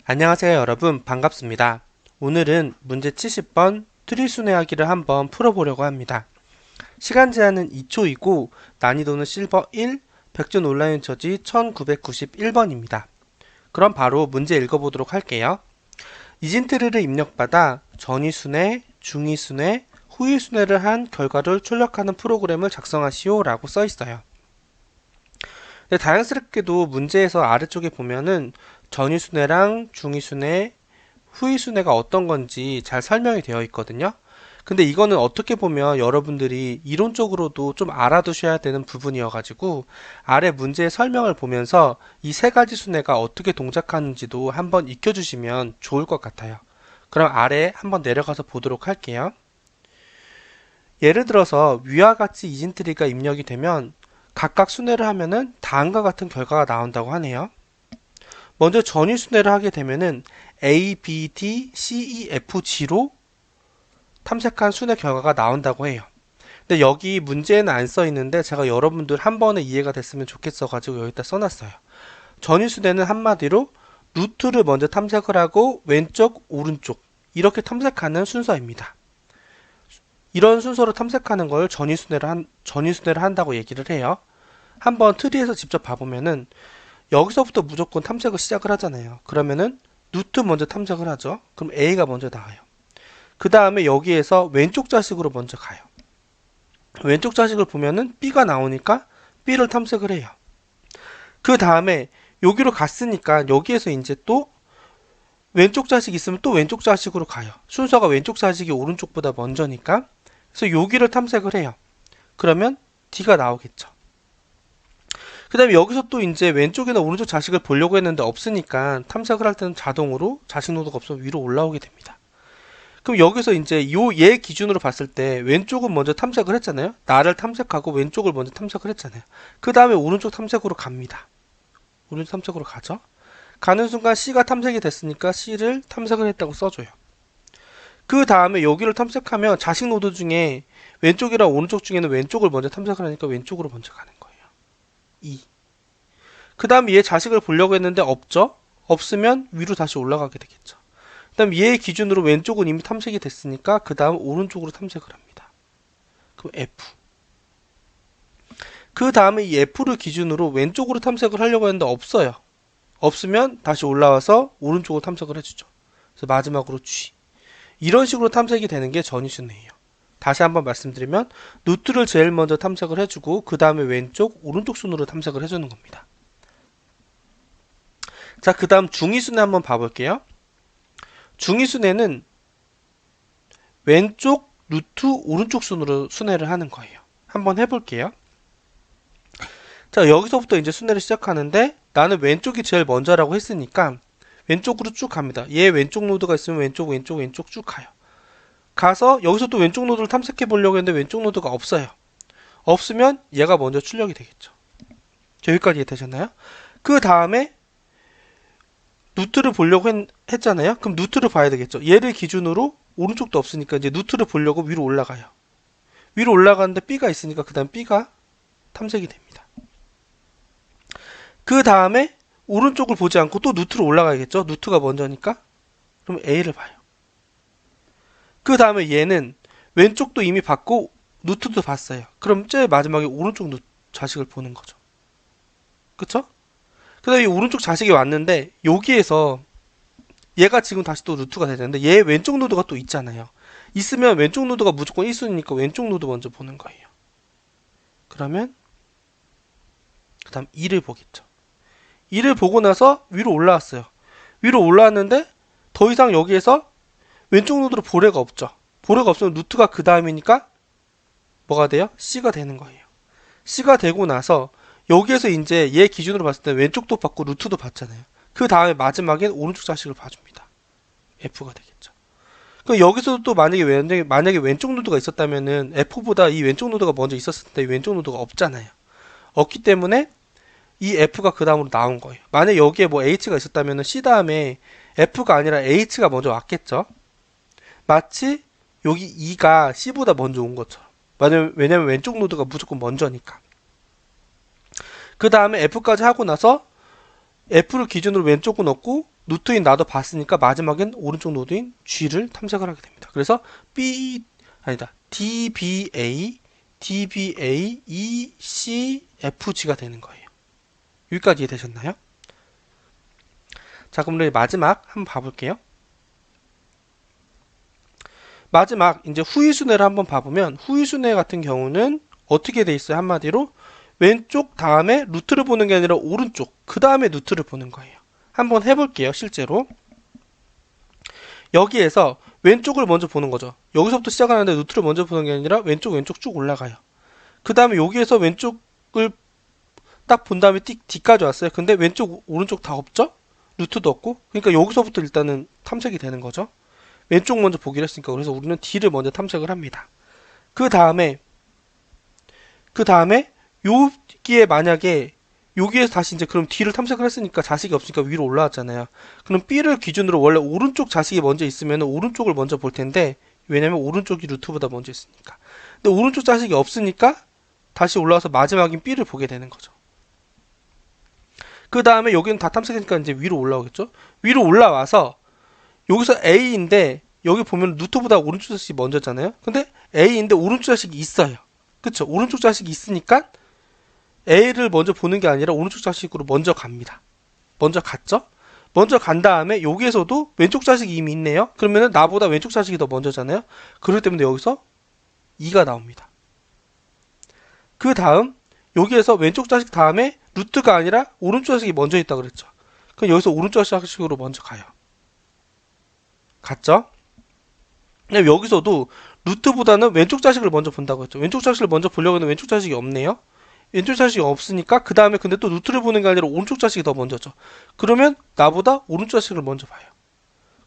안녕하세요 여러분, 반갑습니다. 오늘은 문제 70번 트리순회하기를 한번 풀어보려고 합니다. 시간 제한은 2초이고 난이도는 실버 1, 백준 온라인 저지 1991번입니다. 그럼 바로 문제 읽어보도록 할게요. 이진트리를 입력받아 전위순회, 중위순회, 후위순회를 한 결과를 출력하는 프로그램을 작성하시오 라고 써있어요. 근데 다양스럽게도 문제에서 아래쪽에 보면은 전위순회랑 중위순회, 후위순회가 어떤 건지 잘 설명이 되어 있거든요. 근데 이거는 어떻게 보면 여러분들이 이론적으로도 좀 알아두셔야 되는 부분이어가지고 아래 문제의 설명을 보면서 이 세 가지 순회가 어떻게 동작하는지도 한번 익혀주시면 좋을 것 같아요. 그럼 아래 한번 내려가서 보도록 할게요. 예를 들어서 위와 같이 이진트리가 입력이 되면 각각 순회를 하면은 다음과 같은 결과가 나온다고 하네요. 먼저 전위 순회를 하게 되면은 A, B, D, C, E, F, G로 탐색한 순회 결과가 나온다고 해요. 근데 여기 문제에는 안 써 있는데 제가 여러분들 한 번에 이해가 됐으면 좋겠어가지고 여기다 써놨어요. 전위 순회는 한마디로 루트를 먼저 탐색을 하고 왼쪽, 오른쪽 이렇게 탐색하는 순서입니다. 이런 순서로 탐색하는 걸 전위순회를 한다고 얘기를 해요. 한번 트리에서 직접 봐보면은 여기서부터 무조건 탐색을 시작을 하잖아요. 그러면은 루트 먼저 탐색을 하죠. 그럼 A가 먼저 나와요. 그 다음에 여기에서 왼쪽 좌식으로 먼저 가요. 왼쪽 좌식을 보면은 B가 나오니까 B를 탐색을 해요. 그 다음에 여기로 갔으니까 여기에서 이제 또 왼쪽 좌식이 있으면 또 왼쪽 좌식으로 가요. 순서가 왼쪽 좌식이 오른쪽보다 먼저니까. 그래서 여기를 탐색을 해요. 그러면 D가 나오겠죠. 그 다음에 여기서 또 이제 왼쪽이나 오른쪽 좌식을 보려고 했는데 없으니까 탐색을 할 때는 자동으로 좌식 노드가 없으면 위로 올라오게 됩니다. 그럼 여기서 이제 얘 기준으로 봤을 때 왼쪽은 먼저 탐색을 했잖아요. 나를 탐색하고 왼쪽을 먼저 탐색을 했잖아요. 그 다음에 오른쪽 탐색으로 갑니다. 오른쪽 탐색으로 가죠. 가는 순간 C가 탐색이 됐으니까 C를 탐색을 했다고 써줘요. 그 다음에 여기를 탐색하면 좌식 노드 중에 왼쪽이랑 오른쪽 중에는 왼쪽을 먼저 탐색을 하니까 왼쪽으로 먼저 가는 거예요. 2. 그 다음에 얘 자식을 보려고 했는데 없죠? 없으면 위로 다시 올라가게 되겠죠. 그 다음 얘 기준으로 왼쪽은 이미 탐색이 됐으니까 그 다음 오른쪽으로 탐색을 합니다. 그럼 F. 그 다음에 이 F를 기준으로 왼쪽으로 탐색을 하려고 했는데 없어요. 없으면 다시 올라와서 오른쪽으로 탐색을 해주죠. 그래서 마지막으로 G. 이런 식으로 탐색이 되는 게 전위순회예요. 다시 한번 말씀드리면 루트를 제일 먼저 탐색을 해주고 그 다음에 왼쪽, 오른쪽 순으로 탐색을 해주는 겁니다. 자, 그 다음 중위순회 한번 봐볼게요. 중위순회는 왼쪽, 루트, 오른쪽 순으로 순회를 하는 거예요. 한번 해볼게요. 자, 여기서부터 이제 순회를 시작하는데 나는 왼쪽이 제일 먼저라고 했으니까 왼쪽으로 쭉 갑니다. 얘 왼쪽 노드가 있으면 왼쪽, 왼쪽, 왼쪽 쭉 가요. 가서 여기서 또 왼쪽 노드를 탐색해 보려고 했는데 왼쪽 노드가 없어요. 없으면 얘가 먼저 출력이 되겠죠. 여기까지 되셨나요? 그 다음에 루트를 보려고 했잖아요. 그럼 루트를 봐야 되겠죠. 얘를 기준으로 오른쪽도 없으니까 이제 루트를 보려고 위로 올라가요. 위로 올라가는데 B가 있으니까 그 다음 B가 탐색이 됩니다. 그 다음에 오른쪽을 보지 않고 또 루트로 올라가야겠죠. 루트가 먼저니까. 그럼 A를 봐요. 그 다음에 얘는 왼쪽도 이미 봤고 루트도 봤어요. 그럼 제일 마지막에 오른쪽 좌식을 보는 거죠. 그쵸? 그 다음에 이 오른쪽 좌식이 왔는데 여기에서 얘가 지금 다시 또 루트가 되는데 얘 왼쪽 노드가 또 있잖아요. 있으면 왼쪽 노드가 무조건 1순위니까 왼쪽 노드 먼저 보는 거예요. 그러면 그 다음 2를 보겠죠. 2를 보고 나서 위로 올라왔어요. 위로 올라왔는데 더 이상 여기에서 왼쪽 노드로 보레가 없죠. 보레가 없으면 루트가 그 다음이니까 뭐가 돼요? C가 되는 거예요. C가 되고 나서 여기에서 이제 얘 기준으로 봤을 때 왼쪽도 봤고 루트도 봤잖아요. 그 다음에 마지막엔 오른쪽 좌식을 봐줍니다. F가 되겠죠. 그럼 여기서도 또 만약에 왼쪽 노드가 있었다면은 F보다 이 왼쪽 노드가 먼저 있었을 때 왼쪽 노드가 없잖아요. 없기 때문에 이 F가 그 다음으로 나온 거예요. 만약 여기에 뭐 H가 있었다면은 C 다음에 F가 아니라 H가 먼저 왔겠죠. 마치 여기 E가 C보다 먼저 온 것처럼. 왜냐면 왼쪽 노드가 무조건 먼저니까. 그 다음에 F까지 하고 나서 F를 기준으로 왼쪽은 없고 루트인 나도 봤으니까 마지막엔 오른쪽 노드인 G를 탐색을 하게 됩니다. 그래서 DBA, EC, FG가 되는 거예요. 여기까지 이해되셨나요? 자, 그럼 우리 마지막 한번 봐볼게요. 마지막 이제 후위순회를 한번 봐보면 후위순회 같은 경우는 어떻게 돼 있어요? 한마디로 왼쪽 다음에 루트를 보는 게 아니라 오른쪽 그 다음에 루트를 보는 거예요. 한번 해볼게요. 실제로 여기에서 왼쪽을 먼저 보는 거죠. 여기서부터 시작하는데 루트를 먼저 보는 게 아니라 왼쪽 쭉 올라가요. 그 다음에 여기에서 왼쪽을 딱 본 다음에 D까지 왔어요. 근데 왼쪽 오른쪽 다 없죠? 루트도 없고. 그러니까 여기서부터 일단은 탐색이 되는 거죠. 왼쪽 먼저 보기로 했으니까. 그래서 우리는 D를 먼저 탐색을 합니다. 그 다음에 여기에 만약에 여기에서 다시 이제 그럼 D를 탐색을 했으니까 자식이 없으니까 위로 올라왔잖아요. 그럼 B를 기준으로 원래 오른쪽 자식이 먼저 있으면 오른쪽을 먼저 볼 텐데, 왜냐면 오른쪽이 루트보다 먼저 있으니까. 근데 오른쪽 자식이 없으니까 다시 올라와서 마지막인 B를 보게 되는 거죠. 그 다음에 여기는 다 탐색했으니까 이제 위로 올라오겠죠. 위로 올라와서 여기서 A인데 여기 보면 루트보다 오른쪽 자식이 먼저잖아요. 근데 A인데 오른쪽 자식이 있어요. 그쵸? 오른쪽 자식이 있으니까 A를 먼저 보는 게 아니라 오른쪽 자식으로 먼저 갑니다. 먼저 갔죠? 먼저 간 다음에 여기에서도 왼쪽 자식이 이미 있네요. 그러면은 나보다 왼쪽 자식이 더 먼저잖아요. 그렇기 때문에 여기서 2가 나옵니다. 그 다음 여기에서 왼쪽 자식 다음에 루트가 아니라 오른쪽 자식이 먼저 있다 그랬죠. 그럼 여기서 오른쪽 자식으로 먼저 가요. 갔죠? 여기서도 루트보다는 왼쪽 자식을 먼저 본다고 했죠. 왼쪽 자식을 먼저 보려고 하는 왼쪽 자식이 없네요. 왼쪽 자식이 없으니까 그 다음에 근데 또 루트를 보는 게 아니라 오른쪽 자식이 더 먼저죠. 그러면 나보다 오른쪽 자식을 먼저 봐요.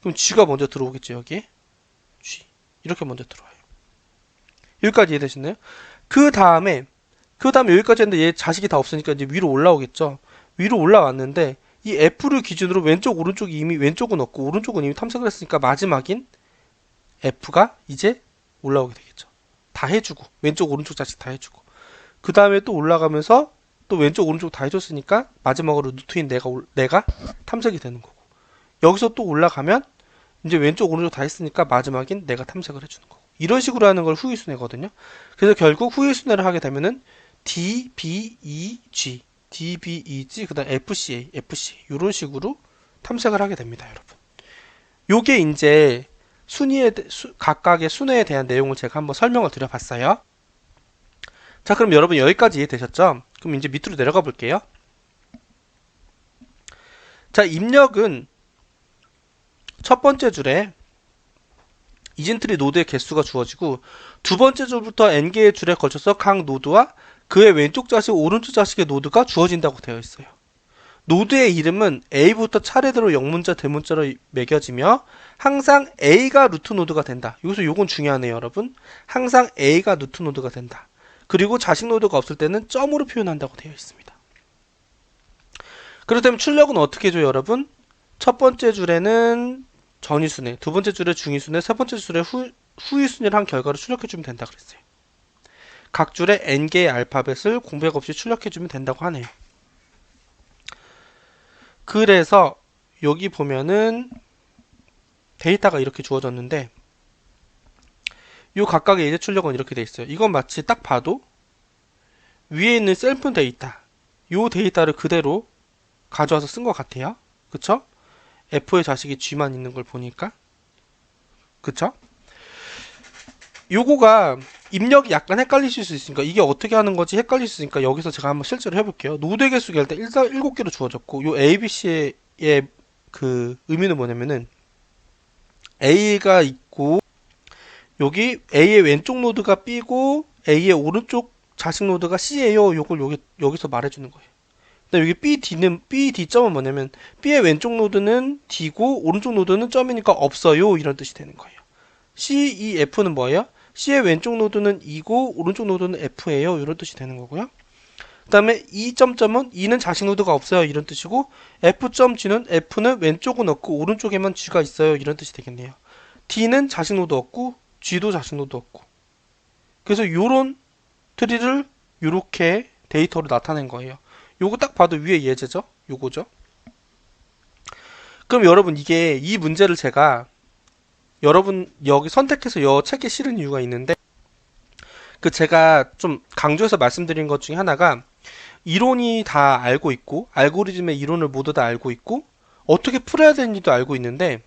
그럼 G가 먼저 들어오겠죠. 여기에 G 이렇게 먼저 들어와요. 여기까지 이해되셨나요? 그 다음에 여기까지 했는데 얘 자식이 다 없으니까 이제 위로 올라오겠죠. 위로 올라왔는데 이 F를 기준으로 왼쪽 오른쪽이 이미 왼쪽은 없고 오른쪽은 이미 탐색을 했으니까 마지막인 F가 이제 올라오게 되겠죠. 다 해주고 왼쪽 오른쪽 자식 다 해주고 그 다음에 또 올라가면서 또 왼쪽 오른쪽 다 해줬으니까 마지막으로 루트인 내가 탐색이 되는 거고, 여기서 또 올라가면 이제 왼쪽 오른쪽 다 했으니까 마지막인 내가 탐색을 해주는 거고, 이런 식으로 하는 걸 후위순회거든요. 그래서 결국 후위순회를 하게 되면은 D, B, E, G, D, B, E, G, 그 다음 FCA, FCA 이런 식으로 탐색을 하게 됩니다, 여러분. 요게 이제 각각의 순회에 대한 내용을 제가 한번 설명을 드려봤어요. 자, 그럼 여러분 여기까지 이해되셨죠? 그럼 이제 밑으로 내려가 볼게요. 자, 입력은 첫 번째 줄에 이진트리 노드의 개수가 주어지고 두 번째 줄부터 n개의 줄에 걸쳐서 각 노드와 그의 왼쪽 자식, 오른쪽 자식의 노드가 주어진다고 되어 있어요. 노드의 이름은 A부터 차례대로 영문자, 대문자로 매겨지며 항상 A가 루트 노드가 된다. 여기서 요건 중요하네요, 여러분. 항상 A가 루트 노드가 된다. 그리고 자식 노드가 없을 때는 점으로 표현한다고 되어 있습니다. 그렇다면 출력은 어떻게 해줘요, 여러분? 첫 번째 줄에는 전위순회, 두 번째 줄에 중위순회, 세 번째 줄에 후위순회를 한 결과로 출력해주면 된다 그랬어요. 각 줄에 n개의 알파벳을 공백 없이 출력해주면 된다고 하네요. 그래서 여기 보면은 데이터가 이렇게 주어졌는데 요 각각의 예제 출력은 이렇게 돼 있어요. 이건 마치 딱 봐도 위에 있는 셀프 데이터, 요 데이터를 그대로 가져와서 쓴 것 같아요. 그쵸? F의 자식이 G만 있는 걸 보니까. 그쵸? 요거가 입력이 약간 헷갈리실 수 있으니까 이게 어떻게 하는 거지 헷갈릴 수 있으니까 여기서 제가 한번 실제로 해볼게요. 노드 개수가 일단 7개로 주어졌고 요 ABC의 그 의미는 뭐냐면은 A가 있고 여기 A의 왼쪽 노드가 B고 A의 오른쪽 자식 노드가 C예요. 요걸 여기서 말해주는 거예요. 근데 여기 BD점은 뭐냐면 B의 왼쪽 노드는 D고 오른쪽 노드는 점이니까 없어요. 이런 뜻이 되는 거예요. CEF는 뭐예요? C의 왼쪽 노드는 E고 오른쪽 노드는 F예요. 이런 뜻이 되는 거고요. 그 다음에 E.점은 E는 자식 노드가 없어요. 이런 뜻이고 F.G는 F는 왼쪽은 없고 오른쪽에만 G가 있어요. 이런 뜻이 되겠네요. D는 자식 노드 없고 G도 자식 노드 없고. 그래서 요런 트리를 요렇게 데이터로 나타낸 거예요. 요거 딱 봐도 위에 예제죠? 요거죠? 그럼 여러분 이게 이 문제를 제가 여러분 여기 선택해서 책에 실은 이유가 있는데 그 제가 좀 강조해서 말씀드린 것 중에 하나가 이론이 다 알고 있고 알고리즘의 이론을 모두 다 알고 있고 어떻게 풀어야 되는지도 알고 있는데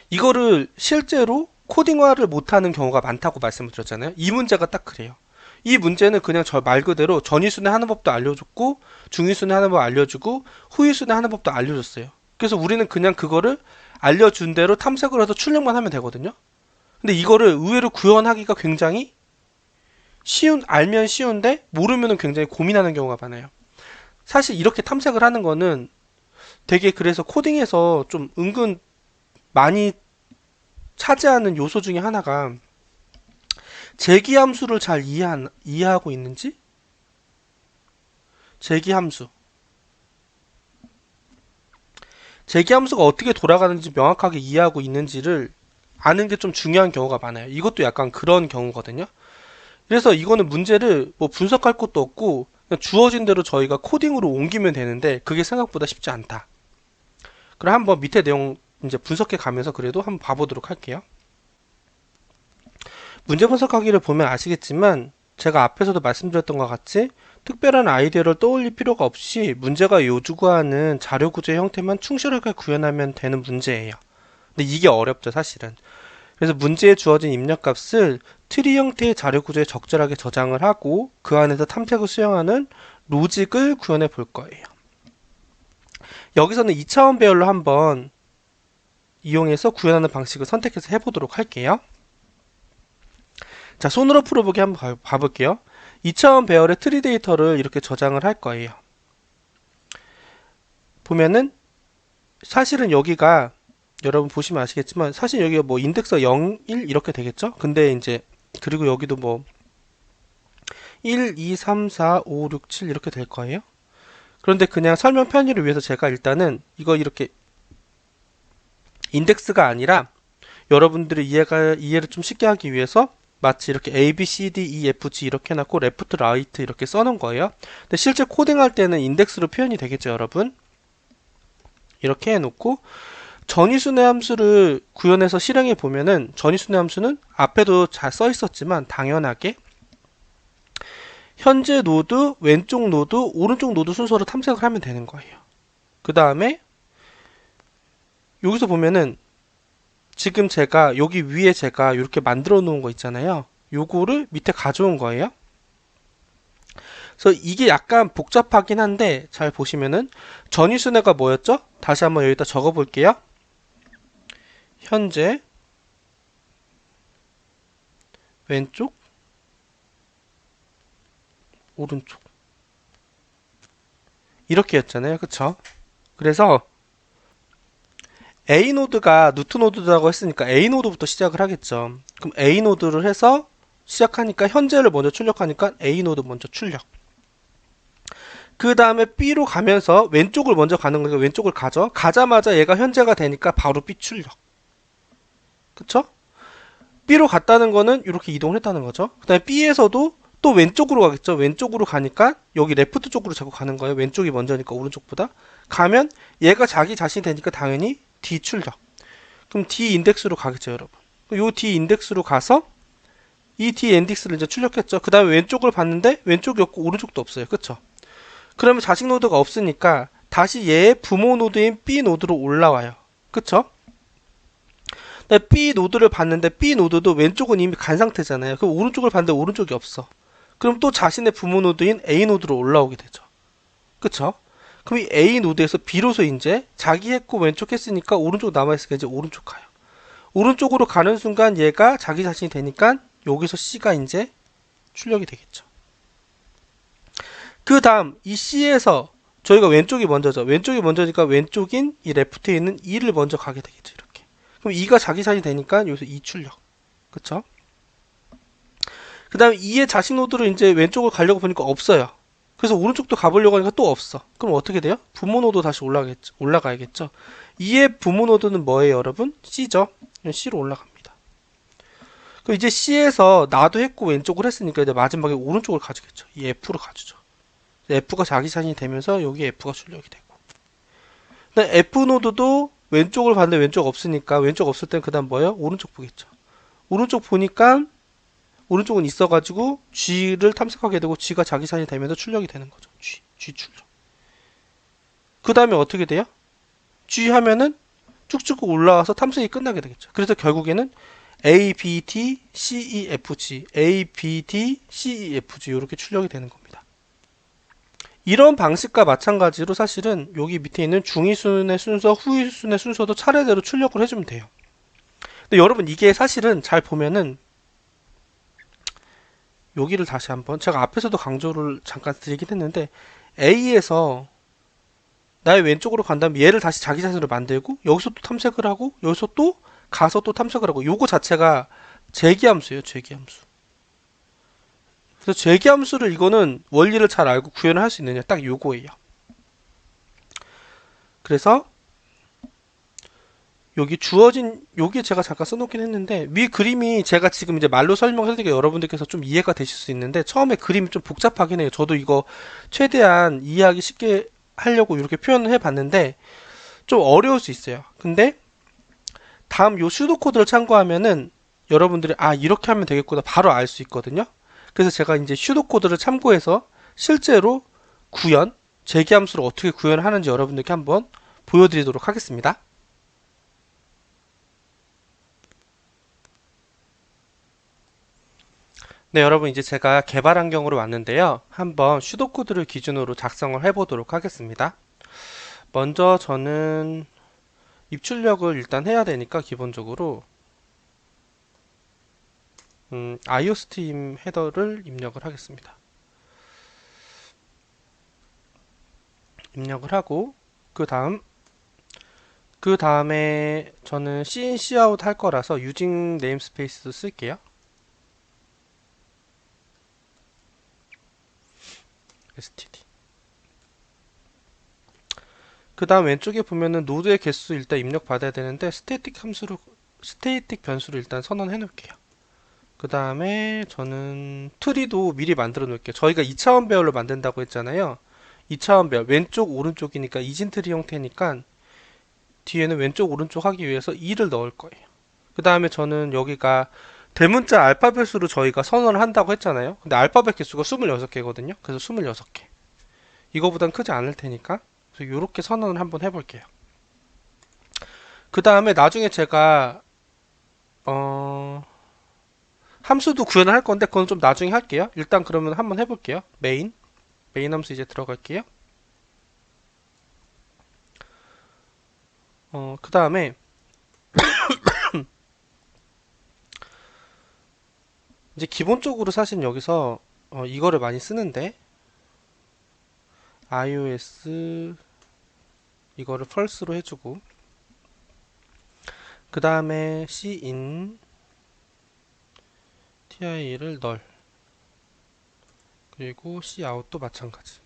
이거를 실제로 코딩화를 못하는 경우가 많다고 말씀을 드렸잖아요. 이 문제가 딱 그래요. 이 문제는 그냥 저 말 그대로 전위순회 하는 법도 알려줬고 중위순회 하는 법 알려주고 후위순회 하는 법도 알려줬어요. 그래서 우리는 그냥 그거를 알려준 대로 탐색을 해서 출력만 하면 되거든요. 근데 이거를 의외로 구현하기가 굉장히 알면 쉬운데 모르면 굉장히 고민하는 경우가 많아요. 사실 이렇게 탐색을 하는 거는 되게 그래서 코딩에서 좀 은근 많이 차지하는 요소 중에 하나가 재기함수를 잘 이해하고 있는지? 재기함수. 재기함수가 어떻게 돌아가는지 명확하게 이해하고 있는지를 아는 게 좀 중요한 경우가 많아요. 이것도 약간 그런 경우거든요. 그래서 이거는 문제를 뭐 분석할 것도 없고 그냥 주어진 대로 저희가 코딩으로 옮기면 되는데 그게 생각보다 쉽지 않다. 그럼 한번 밑에 내용 이제 분석해 가면서 그래도 한번 봐보도록 할게요. 문제 분석하기를 보면 아시겠지만 제가 앞에서도 말씀드렸던 것 같이 특별한 아이디어를 떠올릴 필요가 없이 문제가 요구하는 자료 구조의 형태만 충실하게 구현하면 되는 문제예요. 근데 이게 어렵죠, 사실은. 그래서 문제에 주어진 입력값을 트리 형태의 자료 구조에 적절하게 저장을 하고 그 안에서 탐색을 수행하는 로직을 구현해 볼 거예요. 여기서는 2차원 배열로 한번 이용해서 구현하는 방식을 선택해서 해보도록 할게요. 자, 손으로 풀어보기 한번 봐볼게요. 2차원 배열의 트리 데이터를 이렇게 저장을 할 거예요. 보면은 사실은 여기가 여러분 보시면 아시겠지만 사실 여기가 뭐 인덱스가 0, 1 이렇게 되겠죠? 근데 이제 그리고 여기도 뭐 1, 2, 3, 4, 5, 6, 7 이렇게 될 거예요. 그런데 그냥 설명 편의를 위해서 제가 일단은 이거 이렇게 인덱스가 아니라 여러분들이 이해를 좀 쉽게 하기 위해서 마치 이렇게 A, B, C, D, E, F, G 이렇게 해놓고 레프트, 라이트 이렇게 써놓은 거예요. 근데 실제 코딩할 때는 인덱스로 표현이 되겠죠, 여러분? 이렇게 해놓고 전위순회 함수를 구현해서 실행해 보면은 전위순회 함수는 앞에도 잘 써 있었지만 당연하게 현재 노드, 왼쪽 노드, 오른쪽 노드 순서로 탐색을 하면 되는 거예요. 그 다음에 여기서 보면은 지금 제가 여기 위에 제가 이렇게 만들어 놓은 거 있잖아요. 요거를 밑에 가져온 거예요. 그래서 이게 약간 복잡하긴 한데 잘 보시면은 전위순회가 뭐였죠? 다시 한번 여기다 적어 볼게요. 현재 왼쪽 오른쪽 이렇게 였잖아요. 그쵸? 그래서 A 노드가 루트 노드라고 했으니까 A 노드부터 시작을 하겠죠. 그럼 A 노드를 해서 시작하니까 현재를 먼저 출력하니까 A 노드 먼저 출력. 그 다음에 B로 가면서 왼쪽을 먼저 가는 거니까 왼쪽을 가자마자 얘가 현재가 되니까 바로 B 출력. 그쵸? B로 갔다는 거는 이렇게 이동을 했다는 거죠. 그 다음에 B에서도 또 왼쪽으로 가겠죠. 왼쪽으로 가니까 여기 레프트 쪽으로 자꾸 가는 거예요. 왼쪽이 먼저니까 오른쪽보다. 가면 얘가 자기 자신이 되니까 당연히 D 출력. 그럼 D 인덱스로 가겠죠, 여러분. 요 D 인덱스로 가서 이 D 인덱스를 이제 출력했죠. 그 다음에 왼쪽을 봤는데 왼쪽이 없고 오른쪽도 없어요. 그쵸? 그러면 자식 노드가 없으니까 다시 얘의 부모 노드인 B 노드로 올라와요. 그쵸? B 노드를 봤는데 B 노드도 왼쪽은 이미 간 상태잖아요. 그럼 오른쪽을 봤는데 오른쪽이 없어. 그럼 또 자신의 부모 노드인 A 노드로 올라오게 되죠. 그쵸? 그럼 이 A 노드에서 B로서 이제 자기 했고 왼쪽 했으니까 오른쪽 남아있으니까 이제 오른쪽 가요. 오른쪽으로 가는 순간 얘가 자기 자신이 되니까 여기서 C가 이제 출력이 되겠죠. 그 다음 이 C에서 저희가 왼쪽이 먼저죠. 왼쪽이 먼저니까 왼쪽인 이 레프트에 있는 E를 먼저 가게 되겠죠. 이렇게. 그럼 E가 자기 자신이 되니까 여기서 E 출력. 그쵸? 그 다음에 E의 자식 노드를 이제 왼쪽을 가려고 보니까 없어요. 그래서 오른쪽도 가보려고 하니까 또 없어. 그럼 어떻게 돼요? 부모 노드 다시 올라가야겠죠. E의 부모 노드는 뭐예요, 여러분? C죠. C로 올라갑니다. 그럼 이제 C에서 나도 했고 왼쪽을 했으니까 이제 마지막에 오른쪽을 가주겠죠. 이 F로 가주죠. F가 자기 자신이 되면서 여기 F가 출력이 되고. 근데 F 노드도 왼쪽을 봤는데 왼쪽 없으니까 왼쪽 없을 땐 그 다음 뭐예요? 오른쪽 보겠죠. 오른쪽 보니까 오른쪽은 있어가지고 G를 탐색하게 되고 G가 자기 산이 되면서 출력이 되는 거죠. G 출력. 그 다음에 어떻게 돼요? G 하면은 쭉쭉 올라와서 탐색이 끝나게 되겠죠. 그래서 결국에는 A, B, D, C, E, F, G, A, B, D, C, E, F, G 이렇게 출력이 되는 겁니다. 이런 방식과 마찬가지로 사실은 여기 밑에 있는 중위순의 순서, 후위순의 순서도 차례대로 출력을 해주면 돼요. 근데 여러분 이게 사실은 잘 보면은 여기를 다시 한번 제가 앞에서도 강조를 잠깐 드리긴 했는데 A에서 나의 왼쪽으로 간 다음에 얘를 다시 자기 자신으로 만들고 여기서 또 탐색을 하고 여기서 또 가서 또 탐색을 하고 요거 자체가 재기함수예요. 재기함수. 그래서 재기함수를 이거는 원리를 잘 알고 구현을 할 수 있느냐 딱 요거예요. 그래서 여기 주어진 여기 제가 잠깐 써놓긴 했는데 위 그림이 제가 지금 이제 말로 설명해드리니까 여러분들께서 좀 이해가 되실 수 있는데 처음에 그림이 좀 복잡하긴 해요. 저도 이거 최대한 이해하기 쉽게 하려고 이렇게 표현을 해봤는데 좀 어려울 수 있어요. 근데 다음 요 슈도 코드를 참고하면은 여러분들이 아 이렇게 하면 되겠구나 바로 알 수 있거든요. 그래서 제가 이제 슈도 코드를 참고해서 실제로 구현 재기함수를 어떻게 구현을 하는지 여러분들께 한번 보여드리도록 하겠습니다. 네, 여러분 이제 제가 개발 환경으로 왔는데요. 한번 슈도 코드를 기준으로 작성을 해보도록 하겠습니다. 먼저 저는 입출력을 일단 해야 되니까 기본적으로 iostream 헤더를 입력을 하겠습니다. 입력을 하고 그 다음에 저는 cin cout 할 거라서 using namespace도 쓸게요. std. 그 다음 왼쪽에 보면은 노드의 개수 일단 입력 받아야 되는데 스태틱 변수를 일단 선언해 놓을게요. 그 다음에 저는 트리도 미리 만들어 놓을게요. 저희가 2차원 배열로 만든다고 했잖아요. 2차원 배열 왼쪽 오른쪽이니까 이진 트리 형태니까 뒤에는 왼쪽 오른쪽 하기 위해서 2를 넣을 거예요. 그 다음에 저는 여기가 대문자 알파벳 수로 저희가 선언을 한다고 했잖아요. 근데 알파벳 개수가 26개거든요. 그래서 26개. 이거보단 크지 않을 테니까 그래서 이렇게 선언을 한번 해볼게요. 그 다음에 나중에 제가 함수도 구현을 할 건데 그건 좀 나중에 할게요. 일단 그러면 한번 해볼게요. 메인 함수 이제 들어갈게요. 그 다음에 이제 기본적으로 사실 여기서 이거를 많이 쓰는데 iOS 이거를 false로 해주고 그 다음에 cin ti를 null 그리고 cout도 마찬가지.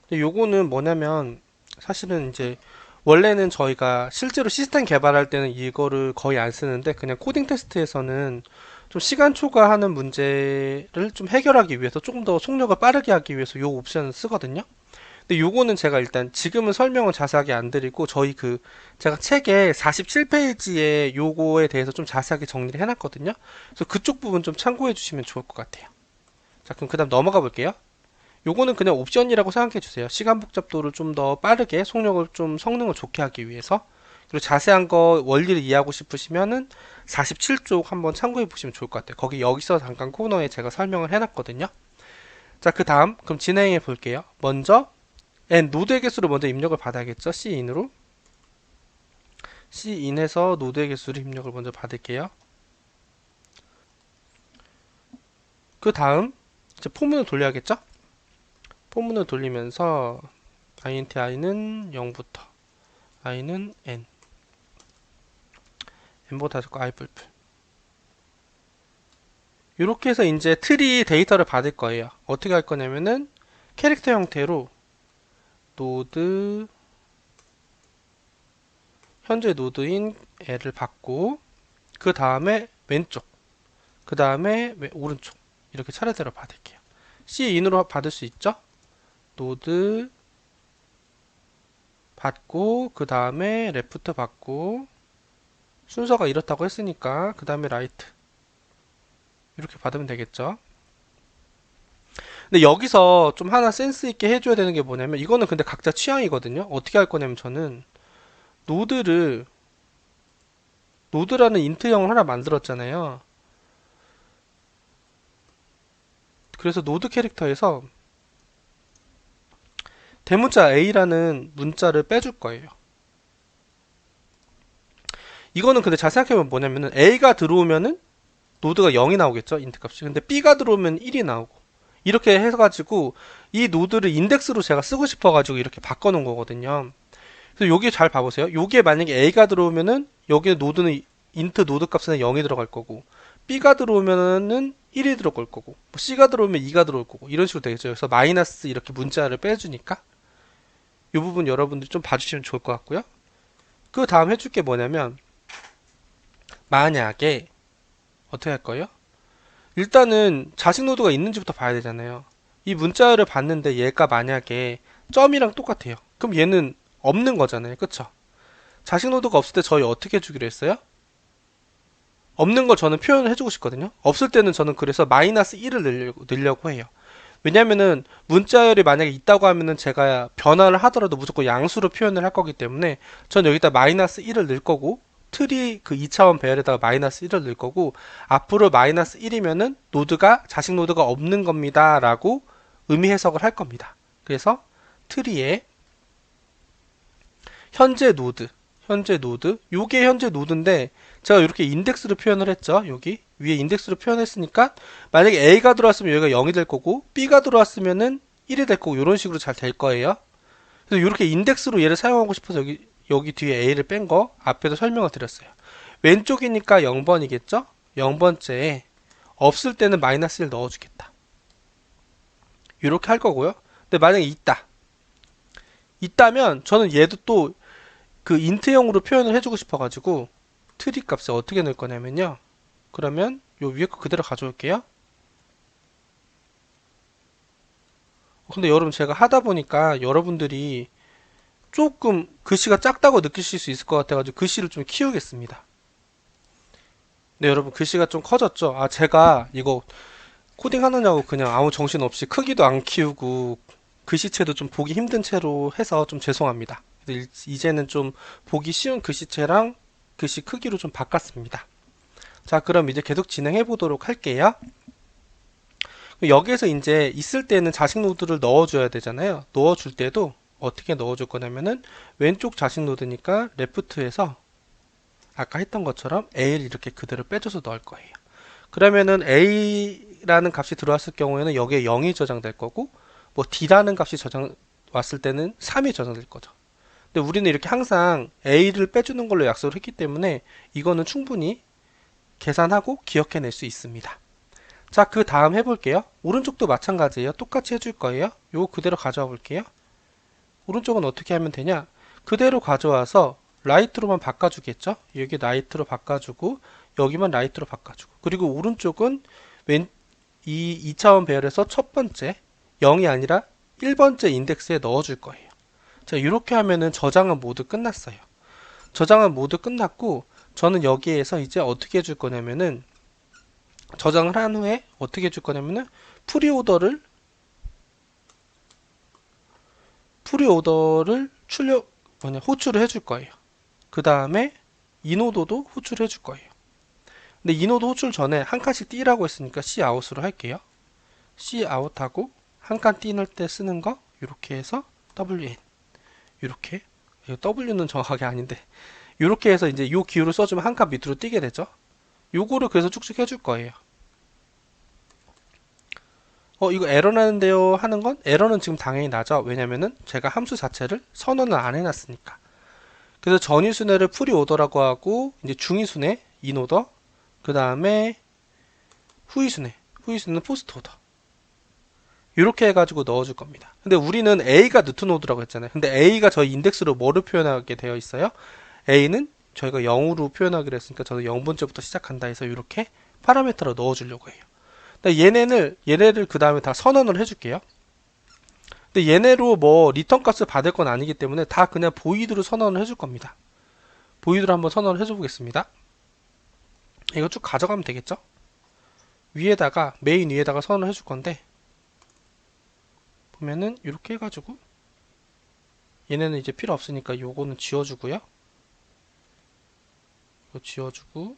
근데 요거는 뭐냐면 사실은 이제 원래는 저희가 실제로 시스템 개발할 때는 이거를 거의 안 쓰는데 그냥 코딩 테스트에서는 좀 시간 초과하는 문제를 좀 해결하기 위해서 조금 더 속력을 빠르게 하기 위해서 요 옵션을 쓰거든요. 근데 요거는 제가 일단 지금은 설명을 자세하게 안 드리고 저희 제가 책에 47페이지에 요거에 대해서 좀 자세하게 정리를 해놨거든요. 그래서 그쪽 부분 좀 참고해 주시면 좋을 것 같아요. 자, 그럼 그 다음 넘어가 볼게요. 요거는 그냥 옵션이라고 생각해 주세요. 시간 복잡도를 좀 더 빠르게 속력을 좀 성능을 좋게 하기 위해서. 그리고 자세한 거 원리를 이해하고 싶으시면은 47쪽 한번 참고해 보시면 좋을 것 같아요. 거기 여기서 잠깐 코너에 제가 설명을 해놨거든요. 자, 그 다음 그럼 진행해 볼게요. 먼저 노드의 개수를 먼저 입력을 받아야겠죠. cin으로 cin에서 노드의 개수를 입력을 먼저 받을게요. 그 다음 이제 포문을 돌려야겠죠. 포문을 돌리면서 int i는 0부터 i는 n보다 작고 i 뿔뿔 이렇게 해서 이제 트리 데이터를 받을 거예요. 어떻게 할 거냐면은 캐릭터 형태로 노드 현재 노드인 L을 받고 그 다음에 왼쪽 그 다음에 오른쪽 이렇게 차례대로 받을게요. cin으로 받을 수 있죠. 노드 받고 그 다음에 레프트 받고 순서가 이렇다고 했으니까 그 다음에 라이트 이렇게 받으면 되겠죠. 근데 여기서 좀 하나 센스 있게 해줘야 되는 게 뭐냐면 이거는 근데 각자 취향이거든요. 어떻게 할 거냐면 저는 노드라는 인트형을 하나 만들었잖아요. 그래서 노드 캐릭터에서 대문자 A라는 문자를 빼줄 거예요. 이거는 근데 잘 생각해보면 뭐냐면은 A가 들어오면은 노드가 0이 나오겠죠, 인트 값이. 근데 B가 들어오면 1이 나오고 이렇게 해가지고 이 노드를 인덱스로 제가 쓰고 싶어가지고 이렇게 바꿔놓은 거거든요. 그래서 여기 잘 봐보세요. 여기에 만약에 A가 들어오면은 여기에 노드는 인트 노드 값에는 0이 들어갈 거고 B가 들어오면은 1이 들어갈 거고 뭐 C가 들어오면 2가 들어올 거고 이런 식으로 되겠죠. 그래서 마이너스 이렇게 문자를 빼주니까 이 부분 여러분들이 좀 봐주시면 좋을 것 같고요. 그 다음 해줄 게 뭐냐면 만약에 어떻게 할 거예요? 일단은 자식 노드가 있는지부터 봐야 되잖아요. 이 문자를 봤는데 얘가 만약에 점이랑 똑같아요. 그럼 얘는 없는 거잖아요. 그쵸? 자식 노드가 없을 때 저희 어떻게 해주기로 했어요? 없는 걸 저는 표현을 해주고 싶거든요. 없을 때는 저는 그래서 마이너스 1을 넣으려고 해요. 왜냐면은 문자열이 만약에 있다고 하면은 제가 변화를 하더라도 무조건 양수로 표현을 할 거기 때문에 전 여기다 마이너스 1을 넣을 거고 틀이 그 2차원 배열에다가 마이너스 1을 넣을 거고 앞으로 마이너스 1이면은 노드가 자식 노드가 없는 겁니다 라고 의미 해석을 할 겁니다. 그래서 트리에 현재 노드 요게 현재 노드인데 제가 이렇게 인덱스로 표현을 했죠. 여기 위에 인덱스로 표현했으니까 만약에 A가 들어왔으면 여기가 0이 될 거고 B가 들어왔으면은 1이 될 거고 이런 식으로 잘 될 거예요. 그래서 이렇게 인덱스로 얘를 사용하고 싶어서 여기 뒤에 A를 뺀 거 앞에도 설명을 드렸어요. 왼쪽이니까 0번이겠죠? 0번째에 없을 때는 마이너스 1 넣어주겠다. 이렇게 할 거고요. 근데 만약에 있다면 저는 얘도 또 그 인트형으로 표현을 해주고 싶어가지고 트리 값에 어떻게 넣을 거냐면요. 그러면 요 위에 거 그대로 가져올게요. 근데 여러분 제가 하다 보니까 여러분들이 조금 글씨가 작다고 느끼실 수 있을 것 같아가지고 글씨를 좀 키우겠습니다. 네, 여러분 글씨가 좀 커졌죠? 아, 제가 이거 코딩 하느냐고 그냥 아무 정신 없이 크기도 안 키우고 글씨체도 좀 보기 힘든 채로 해서 좀 죄송합니다. 이제는 좀 보기 쉬운 글씨체랑 글씨 크기로 좀 바꿨습니다. 자, 그럼 이제 계속 진행해 보도록 할게요. 여기에서 이제 있을 때는 자식 노드를 넣어줘야 되잖아요. 넣어줄 때도 어떻게 넣어줄 거냐면은 왼쪽 자식 노드니까 레프트에서 아까 했던 것처럼 A를 이렇게 그대로 빼줘서 넣을 거예요. 그러면은 A라는 값이 들어왔을 경우에는 여기에 0이 저장될 거고 뭐 D라는 값이 저장 왔을 때는 3이 저장될 거죠. 근데 우리는 이렇게 항상 A를 빼주는 걸로 약속을 했기 때문에 이거는 충분히 계산하고 기억해낼 수 있습니다. 자, 그 다음 해볼게요. 오른쪽도 마찬가지예요. 똑같이 해줄 거예요. 요거 그대로 가져와 볼게요. 오른쪽은 어떻게 하면 되냐? 그대로 가져와서 라이트로만 바꿔주겠죠? 여기 라이트로 바꿔주고 여기만 라이트로 바꿔주고 그리고 오른쪽은 이 2차원 배열에서 첫 번째 0이 아니라 1번째 인덱스에 넣어줄 거예요. 자, 이렇게 하면은 저장은 모두 끝났어요. 저장은 모두 끝났고 저는 여기에서 이제 어떻게 해줄 거냐면은 저장을 한 후에 어떻게 해줄 거냐면은 프리오더를 호출을 해줄 거예요. 그 다음에 이노도도 호출을 해줄 거예요. 근데 이노도 호출 전에 한 칸씩 띄라고 했으니까 cout으로 할게요. cout하고 한 칸 띄는 때 쓰는 거 이렇게 해서 wn 이렇게 w는 정확하게 아닌데 이렇게 해서 이제 요 기호를 써주면 한 칸 밑으로 띄게 되죠. 요거를 그래서 쭉쭉 해줄 거예요. 이거 에러 나는데요 하는 건 에러는 지금 당연히 나죠. 왜냐면은 제가 함수 자체를 선언을 안 해놨으니까. 그래서 전위순회를 프리오더라고 하고 이제 중위순회 인오더 그 다음에 후위순회는 포스트오더 이렇게 해가지고 넣어줄 겁니다. 근데 우리는 A가 누트노드라고 했잖아요. 근데 A가 저희 인덱스로 뭐를 표현하게 되어 있어요? A는 저희가 0으로 표현하기로 했으니까 저도 0번째부터 시작한다 해서 이렇게 파라미터로 넣어주려고 해요. 얘네를 그 다음에 다 선언을 해줄게요. 근데 얘네로 뭐 리턴 값을 받을 건 아니기 때문에 다 그냥 보이드로 선언을 해줄 겁니다. 보이드로 한번 선언을 해줘 보겠습니다. 이거 쭉 가져가면 되겠죠? 위에다가 메인 위에다가 선언을 해줄 건데 보면은 이렇게 해가지고 얘네는 이제 필요 없으니까 요거는 지워주고요. 이거 지워주고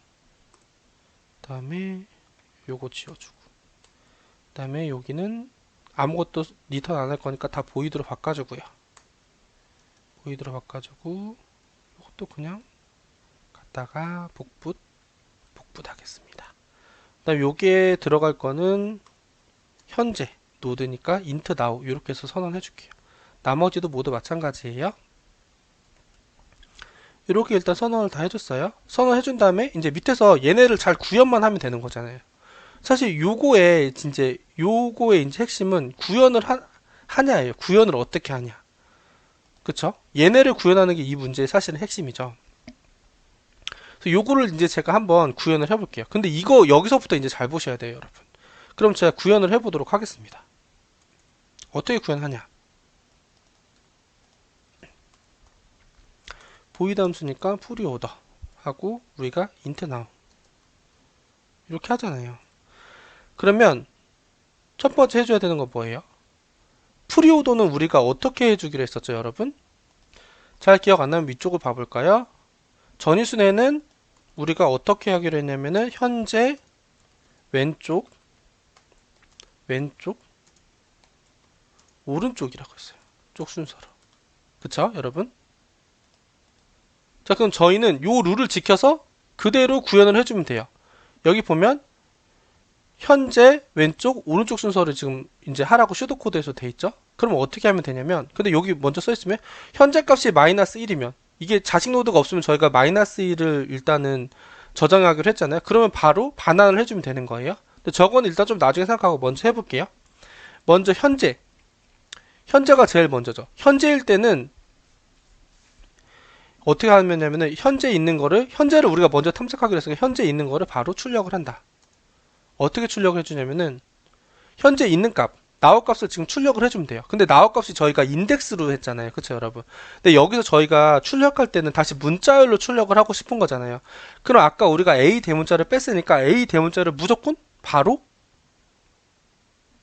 그다음에 요거 지워주고 그다음에 여기는 아무것도 리턴 안 할 거니까 다 보이드로 바꿔주고요. 보이드로 바꿔주고 이것도 그냥 갖다가 복붙 하겠습니다. 그다음 여기에 들어갈 거는 현재 노드니까 int now 이렇게 해서 선언해 줄게요. 나머지도 모두 마찬가지예요. 이렇게 일단 선언을 다 해줬어요. 선언해 준 다음에 이제 밑에서 얘네를 잘 구현만 하면 되는 거잖아요. 사실 요거의 이제 핵심은 구현을 하냐예요. 구현을 어떻게 하냐. 그쵸? 얘네를 구현하는 게 이 문제의 사실은 핵심이죠. 그래서 요거를 이제 제가 한번 구현을 해볼게요. 근데 이거 여기서부터 이제 잘 보셔야 돼요, 여러분. 그럼 제가 구현을 해보도록 하겠습니다. 어떻게 구현하냐? 보이드 함수니까 프리오더 하고 우리가 int now 이렇게 하잖아요. 그러면 첫 번째 해줘야 되는 건 뭐예요? 프리오더는 우리가 어떻게 해주기로 했었죠, 여러분? 잘 기억 안 나면 위쪽을 봐볼까요? 전위순에는 우리가 어떻게 하기로 했냐면은 현재 왼쪽 오른쪽이라고 했어요. 쪽 순서로. 그쵸, 여러분? 자, 그럼 저희는 요 룰을 지켜서 그대로 구현을 해주면 돼요. 여기 보면 현재 왼쪽 오른쪽 순서를 지금 이제 하라고 슈도코드에서 돼 있죠. 그럼 어떻게 하면 되냐면, 근데 여기 먼저 써 있으면 현재 값이 마이너스 1이면 이게 자식 노드가 없으면 저희가 마이너스 1을 일단은 저장하기로 했잖아요. 그러면 바로 반환을 해주면 되는 거예요. 근데 저건 일단 좀 나중에 생각하고 먼저 해볼게요. 먼저 현재가 제일 먼저죠. 현재일 때는 어떻게 하면 되냐면은 현재를 우리가 먼저 탐색하기로 했으니까 현재 있는 거를 바로 출력을 한다. 어떻게 출력을 해주냐면은 현재 있는 값 now 값을 지금 출력을 해주면 돼요. 근데 now 값이 저희가 인덱스로 했잖아요. 그쵸, 여러분? 근데 여기서 저희가 출력할 때는 다시 문자열로 출력을 하고 싶은 거잖아요. 그럼 아까 우리가 a 대문자를 뺐으니까 a 대문자를 무조건 바로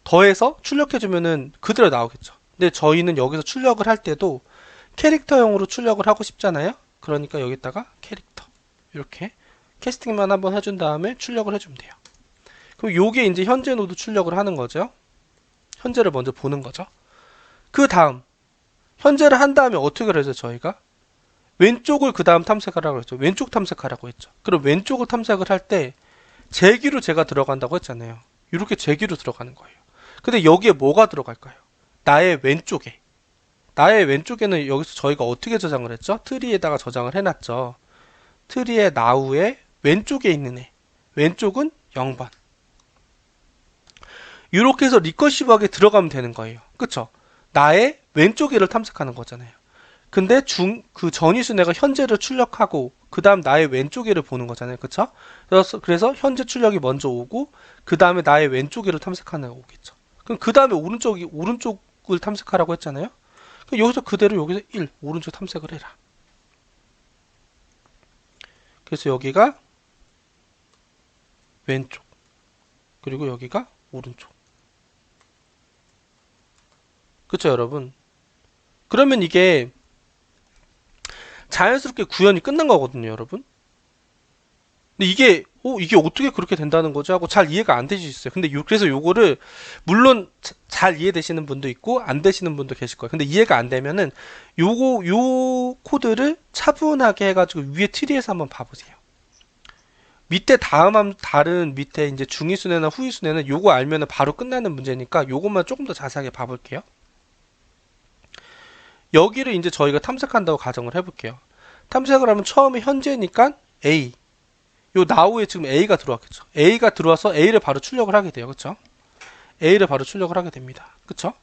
더해서 출력해주면은 그대로 나오겠죠. 근데 저희는 여기서 출력을 할 때도 캐릭터형으로 출력을 하고 싶잖아요. 그러니까 여기다가 캐릭터 이렇게 캐스팅만 한번 해준 다음에 출력을 해주면 돼요. 그럼 요게 이제 현재 노드 출력을 하는 거죠. 현재를 먼저 보는 거죠. 그 다음 현재를 한 다음에 어떻게 그러죠? 저희가 왼쪽을 그 다음 탐색하라고 했죠. 왼쪽 탐색하라고 했죠. 그럼 왼쪽을 탐색을 할 때 제기로 제가 들어간다고 했잖아요. 이렇게 제기로 들어가는 거예요. 근데 여기에 뭐가 들어갈까요? 나의 왼쪽에는 여기서 저희가 어떻게 저장을 했죠? 트리에다가 저장을 해놨죠. 트리의 now의 왼쪽에 있는 애. 왼쪽은 0번. 이렇게 해서 리커시브하게 들어가면 되는 거예요. 그쵸? 나의 왼쪽 애를 탐색하는 거잖아요. 근데 그 전위순애가 현재를 출력하고 그 다음 나의 왼쪽 애를 보는 거잖아요. 그쵸? 그래서 현재 출력이 먼저 오고 그 다음에 나의 왼쪽 애를 탐색하는 애가 오겠죠. 그럼 그 다음에 오른쪽을 탐색하라고 했잖아요. 그럼 여기서 그대로 여기서 1 오른쪽 탐색을 해라. 그래서 여기가 왼쪽 그리고 여기가 오른쪽. 그쵸, 여러분? 그러면 이게 자연스럽게 구현이 끝난 거거든요, 여러분. 근데 이게 어떻게 그렇게 된다는 거죠? 하고 잘 이해가 안 되실 수 있어요. 근데 그래서 요거를 물론 잘 이해되시는 분도 있고 안 되시는 분도 계실 거예요. 근데 이해가 안 되면은 요 코드를 차분하게 해가지고 위에 트리에서 한번 봐보세요. 밑에 다른 밑에 이제 중위순애나 후위순애는 요거 알면은 바로 끝나는 문제니까 요것만 조금 더 자세하게 봐볼게요. 여기를 이제 저희가 탐색한다고 가정을 해볼게요. 탐색을 하면 처음에 현재니까 A. 요 now에 지금 A가 들어왔겠죠. A가 들어와서 A를 바로 출력을 하게 돼요. 그쵸? A를 바로 출력을 하게 됩니다. 그쵸?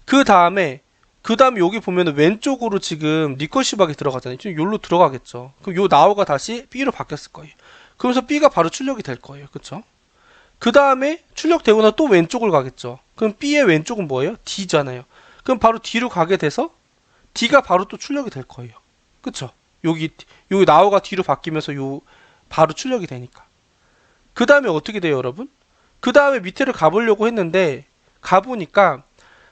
그 다음에 여기 보면은 왼쪽으로 지금 리커시브하게 들어가잖아요. 지금 여기로 들어가겠죠. 그럼 요 now가 다시 B로 바뀌었을 거예요. 그러면서 B가 바로 출력이 될 거예요. 그쵸? 그 다음에 출력되고 나서 또 왼쪽을 가겠죠. 그럼 B의 왼쪽은 뭐예요? D잖아요. 그럼 바로 D로 가게 돼서 D가 바로 또 출력이 될 거예요. 그쵸? 여기 나우가 D로 바뀌면서 바로 출력이 되니까. 그 다음에 어떻게 돼요, 여러분? 그 다음에 밑에를 가보려고 했는데 가보니까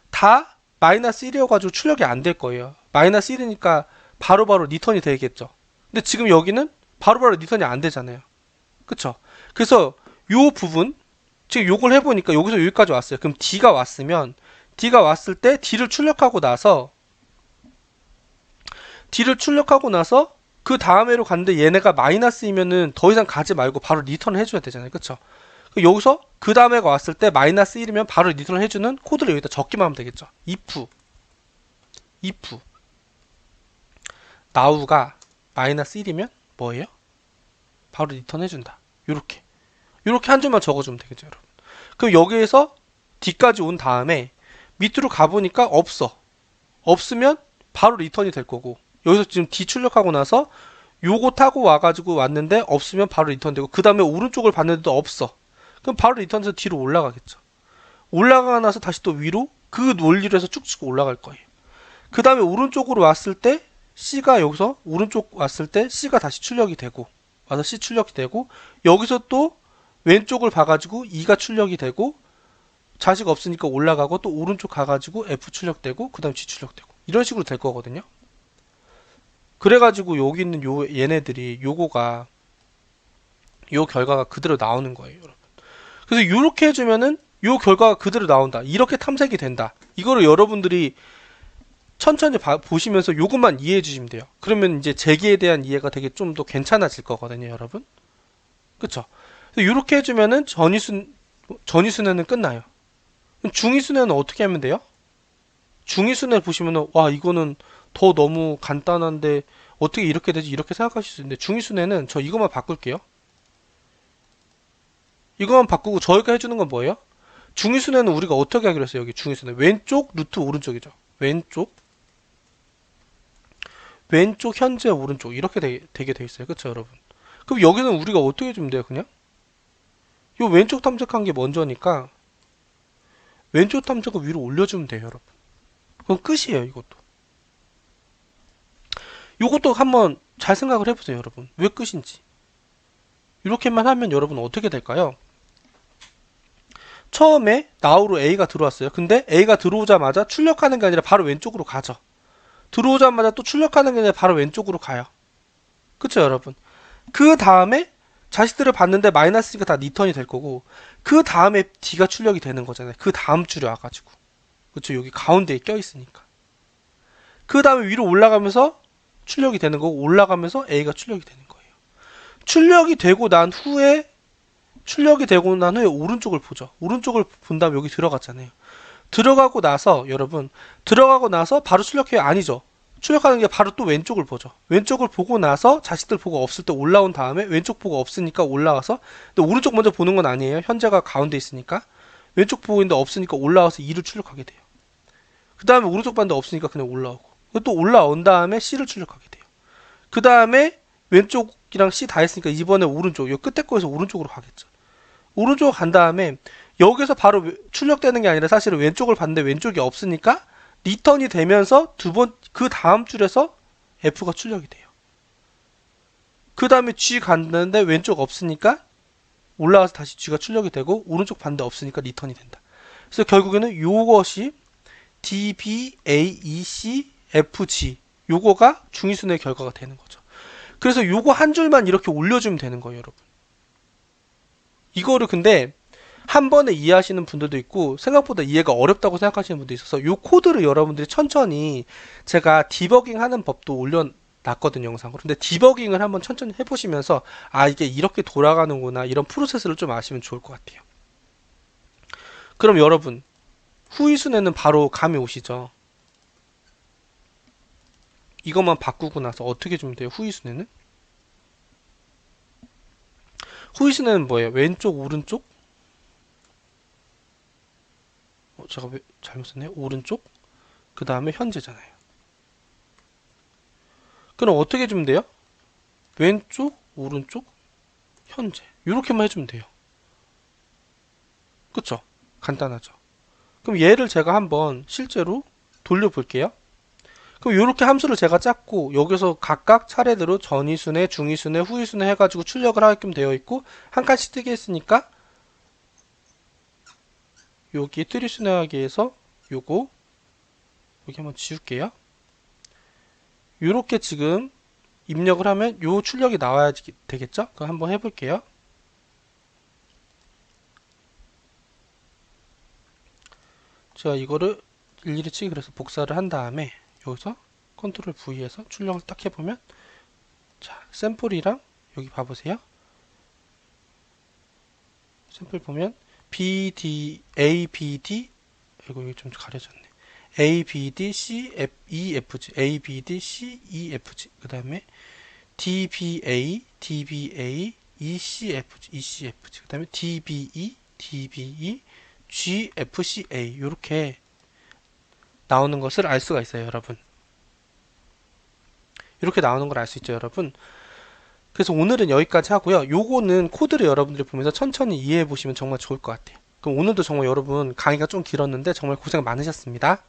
다 마이너스 1이어가지고 출력이 안 될 거예요. 마이너스 1이니까 바로바로 리턴이 되겠죠. 근데 지금 여기는 바로바로 리턴이 안 되잖아요. 그쵸? 그래서 요 부분, 지금 요걸 해보니까 여기서 여기까지 왔어요. 그럼 D가 왔으면, D가 왔을 때 D를 출력하고 나서 그 다음에로 갔는데 얘네가 마이너스이면은 더 이상 가지 말고 바로 리턴을 해줘야 되잖아요. 그쵸? 여기서 그 다음에가 왔을 때 마이너스 1이면 바로 리턴을 해주는 코드를 여기다 적기만 하면 되겠죠. if now가 마이너스 1이면 뭐예요? 바로 리턴 해준다. 요렇게 한 줄만 적어주면 되겠죠, 여러분. 그럼 여기에서 D까지 온 다음에 밑으로 가보니까 없으면 바로 리턴이 될 거고, 여기서 지금 D 출력하고 나서 요거 타고 와가지고 왔는데 없으면 바로 리턴되고, 그 다음에 오른쪽을 봤는데도 없어. 그럼 바로 리턴해서 뒤로 올라가겠죠. 올라가고 나서 다시 또 위로 그 논리로 해서 쭉쭉 올라갈 거예요. 그 다음에 오른쪽으로 왔을 때 C가 여기서 오른쪽 왔을 때 C가 다시 출력이 되고 와서 C 출력이 되고, 여기서 또 왼쪽을 봐가지고 E가 출력이 되고, 자식 없으니까 올라가고 또 오른쪽 가가지고 F 출력되고 그 다음 G 출력되고, 이런 식으로 될 거거든요. 그래가지고 여기 있는 얘네들이 요 결과가 그대로 나오는 거예요, 여러분. 그래서 이렇게 해주면은 요 결과가 그대로 나온다, 이렇게 탐색이 된다. 이거를 여러분들이 천천히 보시면서 요것만 이해해 주시면 돼요. 그러면 이제 재기에 대한 이해가 되게 좀 더 괜찮아질 거거든요, 여러분. 그쵸? 이렇게 해주면은 전위순회는 끝나요. 중위순회는 어떻게 하면 돼요? 중위순회 보시면은, 와, 이거는 더 너무 간단한데 어떻게 이렇게 되지? 이렇게 생각하실 수 있는데, 중위순회는 저 이것만 바꿀게요. 이것만 바꾸고 저희가 해주는 건 뭐예요? 중위순회는 우리가 어떻게 하기로 했어요? 여기 중위순회 왼쪽 루트 오른쪽이죠. 왼쪽 현재 오른쪽 이렇게 되게 돼 있어요. 그쵸, 여러분? 그럼 여기는 우리가 어떻게 해주면 돼요? 그냥 요 왼쪽 탐색한 게 먼저니까 왼쪽 탐색을 위로 올려주면 돼요, 여러분. 그럼 끝이에요. 요것도 한번 잘 생각을 해보세요, 여러분. 왜 끝인지. 이렇게만 하면 여러분 어떻게 될까요? 처음에 now로 A가 들어왔어요. 근데 A가 들어오자마자 출력하는 게 아니라 바로 왼쪽으로 가죠. 들어오자마자 또 출력하는 게 아니라 바로 왼쪽으로 가요. 그쵸, 여러분? 그 다음에 자식들을 봤는데 마이너스니까 다 리턴이 될 거고, 그 다음에 D가 출력이 되는 거잖아요. 그 다음 줄에 와가지고. 그쵸, 여기 가운데에 껴있으니까. 그 다음에 위로 올라가면서 출력이 되는 거고, 올라가면서 A가 출력이 되는 거예요. 출력이 되고 난 후에 오른쪽을 보죠. 오른쪽을 본 다음에 여기 들어갔잖아요. 들어가고 나서 바로 출력해요? 아니죠. 출력하는 게 바로 또 왼쪽을 보죠. 왼쪽을 보고 나서 자식들 보고 없을 때 올라온 다음에 왼쪽 보고 없으니까 올라와서, 근데 오른쪽 먼저 보는 건 아니에요. 현재가 가운데 있으니까. 왼쪽 보고 있는데 없으니까 올라와서 2를 출력하게 돼요. 그 다음에 오른쪽 봤는데 없으니까 그냥 올라오고, 또 올라온 다음에 C를 출력하게 돼요. 그 다음에 왼쪽이랑 C 다 했으니까 이번에 오른쪽, 요 끝에 거에서 오른쪽으로 가겠죠. 오른쪽 간 다음에 여기서 바로 출력되는 게 아니라 사실은 왼쪽을 봤는데 왼쪽이 없으니까 리턴이 되면서 그 다음 줄에서 F가 출력이 돼요. 그 다음에 G 갔는데 왼쪽 없으니까 올라와서 다시 G가 출력이 되고, 오른쪽 봤는데 없으니까 리턴이 된다. 그래서 결국에는 요것이 D, B, A, E, C, F, G, 요거가 중위순회 결과가 되는 거죠. 그래서 요거 한 줄만 이렇게 올려주면 되는 거예요, 여러분. 이거를 근데 한 번에 이해하시는 분들도 있고 생각보다 이해가 어렵다고 생각하시는 분도 있어서, 요 코드를 여러분들이 천천히, 제가 디버깅 하는 법도 올려놨거든요, 영상으로. 근데 디버깅을 한번 천천히 해보시면서 이게 이렇게 돌아가는구나, 이런 프로세스를 좀 아시면 좋을 것 같아요. 그럼 여러분, 후위순회는 바로 감이 오시죠? 이것만 바꾸고 나서 어떻게 주면 돼요? 후위순회는 뭐예요? 왼쪽, 오른쪽? 제가 왜 잘못 썼네요. 오른쪽, 그 다음에 현재잖아요. 그럼 어떻게 해주면 돼요? 왼쪽, 오른쪽, 현재. 이렇게만 해주면 돼요. 그쵸? 간단하죠? 그럼 얘를 제가 한번 실제로 돌려볼게요. 그럼 이렇게 함수를 제가 짰고 여기서 각각 차례대로 전위순회, 중위순회, 후위순회 해가지고 출력을 하게끔 되어 있고 한 칸씩 뜨게 했으니까 여기 트리순회하기에서 요거 여기 한번 지울게요. 요렇게 지금 입력을 하면 요 출력이 나와야 되겠죠? 그럼 한번 해볼게요. 제가 이거를 일일이 치기 그래서 복사를 한 다음에 여기서 컨트롤 V에서 출력을 딱 해보면 자 샘플이랑 여기 봐보세요. 샘플 보면 BD, ABD 이거 여기 좀 가려졌네. ABD, C, F, E, FG, ABD, C, E, FG 그 다음에 DBA, DBA, ECFG, ECFG 그 다음에 DBE, DBE, GFCA 이렇게 나오는 것을 알 수가 있어요, 여러분. 이렇게 나오는 걸 알 수 있죠, 여러분. 그래서 오늘은 여기까지 하고요. 요거는 코드를 여러분들이 보면서 천천히 이해해 보시면 정말 좋을 것 같아요. 그럼 오늘도 정말 여러분 강의가 좀 길었는데 정말 고생 많으셨습니다.